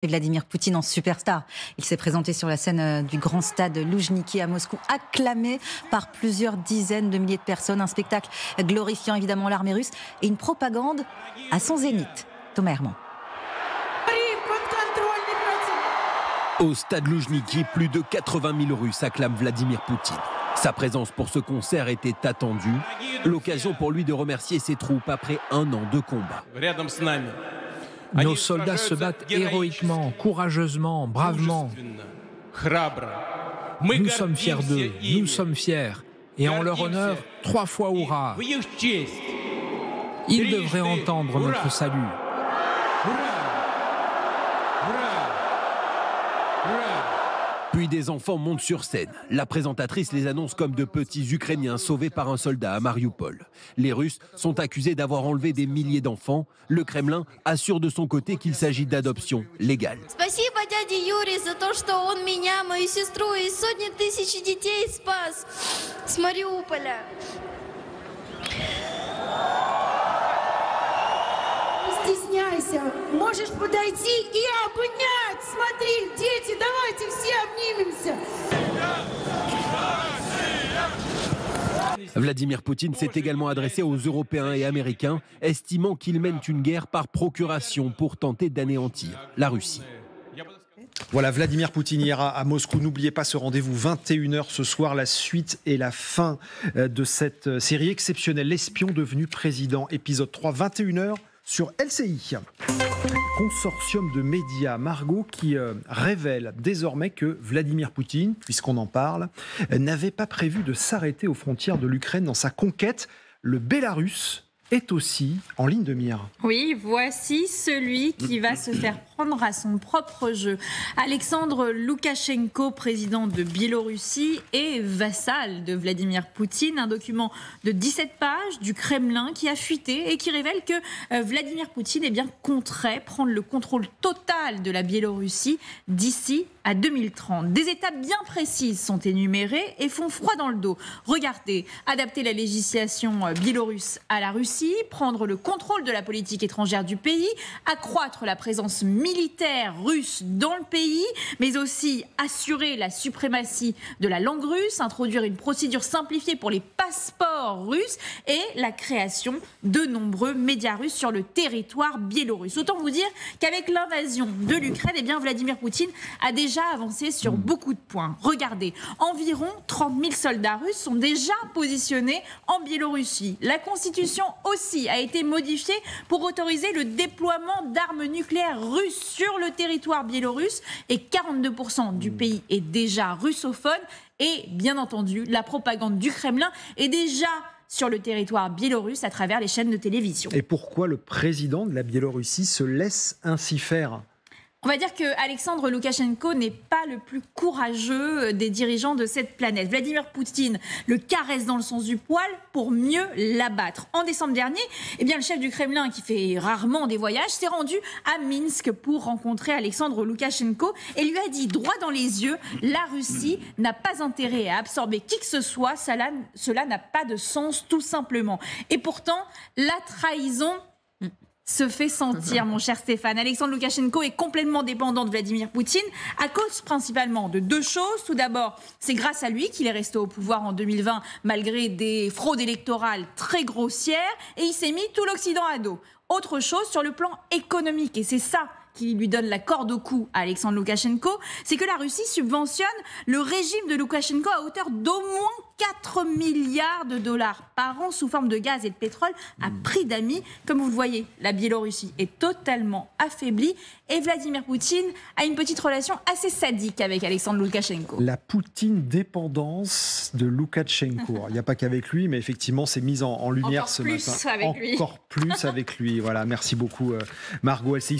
Et Vladimir Poutine en superstar. Il s'est présenté sur la scène du grand stade Loujniki à Moscou, acclamé par plusieurs dizaines de milliers de personnes. Un spectacle glorifiant évidemment l'armée russe et une propagande à son zénith. Thomas Herman. Au stade Loujniki, plus de 80 000 Russes acclament Vladimir Poutine. Sa présence pour ce concert était attendue. L'occasion pour lui de remercier ses troupes après un an de combat. Nos soldats se battent héroïquement, courageusement, bravement. Nous sommes fiers d'eux, nous sommes fiers. Et en leur honneur, 3 fois hurrah. Ils devraient entendre notre salut. Puis des enfants montent sur scène. La présentatrice les annonce comme de petits Ukrainiens sauvés par un soldat à Mariupol. Les Russes sont accusés d'avoir enlevé des milliers d'enfants. Le Kremlin assure de son côté qu'il s'agit d'adoption légale. Спасибо дяде Юре за то, что он меня, мою сестру и сотни тысяч детей спас с Мариуполя. Не стесняйся, можешь подойти и обнять. Смотри, дети, давайте все обнимемся. Vladimir Poutine s'est également adressé aux Européens et Américains, estimant qu'ils mènent une guerre par procuration pour tenter d'anéantir la Russie. Voilà, Vladimir Poutine ira à Moscou. N'oubliez pas ce rendez-vous 21h ce soir, la suite et la fin de cette série exceptionnelle, L'espion devenu président, épisode 3, 21h sur LCI. Consortium de médias, Margot, qui révèle désormais que Vladimir Poutine, puisqu'on en parle, n'avait pas prévu de s'arrêter aux frontières de l'Ukraine dans sa conquête. Le Bélarus est aussi en ligne de mire. Oui, voici celui qui va se faire prendre à son propre jeu. Alexandre Loukachenko, président de Biélorussie et vassal de Vladimir Poutine. Un document de 17 pages du Kremlin qui a fuité et qui révèle que Vladimir Poutine compterait prendre le contrôle total de la Biélorussie d'ici à 2030. Des étapes bien précises sont énumérées et font froid dans le dos. Regardez, adapter la législation biélorusse à la Russie, prendre le contrôle de la politique étrangère du pays, accroître la présence militaire russe dans le pays, mais aussi assurer la suprématie de la langue russe, introduire une procédure simplifiée pour les passeports russes et la création de nombreux médias russes sur le territoire biélorusse. Autant vous dire qu'avec l'invasion de l'Ukraine, Vladimir Poutine a déjà avancé sur beaucoup de points. Regardez, environ 30 000 soldats russes sont déjà positionnés en Biélorussie. La constitution aussi a été modifiée pour autoriser le déploiement d'armes nucléaires russes sur le territoire biélorusse et 42% du pays est déjà russophone et bien entendu la propagande du Kremlin est déjà sur le territoire biélorusse à travers les chaînes de télévision. Et pourquoi le président de la Biélorussie se laisse ainsi faire ? On va dire que Alexandre Loukachenko n'est pas le plus courageux des dirigeants de cette planète. Vladimir Poutine le caresse dans le sens du poil pour mieux l'abattre. En décembre dernier, le chef du Kremlin, qui fait rarement des voyages, s'est rendu à Minsk pour rencontrer Alexandre Loukachenko et lui a dit droit dans les yeux, la Russie n'a pas intérêt à absorber qui que ce soit, cela n'a pas de sens tout simplement. Et pourtant, la trahison se fait sentir, mon cher Stéphane. Alexandre Loukachenko est complètement dépendant de Vladimir Poutine à cause principalement de 2 choses. Tout d'abord, c'est grâce à lui qu'il est resté au pouvoir en 2020 malgré des fraudes électorales très grossières et il s'est mis tout l'Occident à dos. Autre chose sur le plan économique, et c'est ça qui lui donne la corde au cou à Alexandre Loukachenko, c'est que la Russie subventionne le régime de Loukachenko à hauteur d'au moins 4 milliards de dollars par an sous forme de gaz et de pétrole à prix d'amis. Comme vous le voyez, la Biélorussie est totalement affaiblie et Vladimir Poutine a une petite relation assez sadique avec Alexandre Loukachenko. La Poutine-dépendance de Loukachenko. Il n'y a pas qu'avec lui, mais effectivement, c'est mis en lumière ce matin. Encore plus avec lui. Encore plus avec lui. Voilà, merci beaucoup Margot LCI.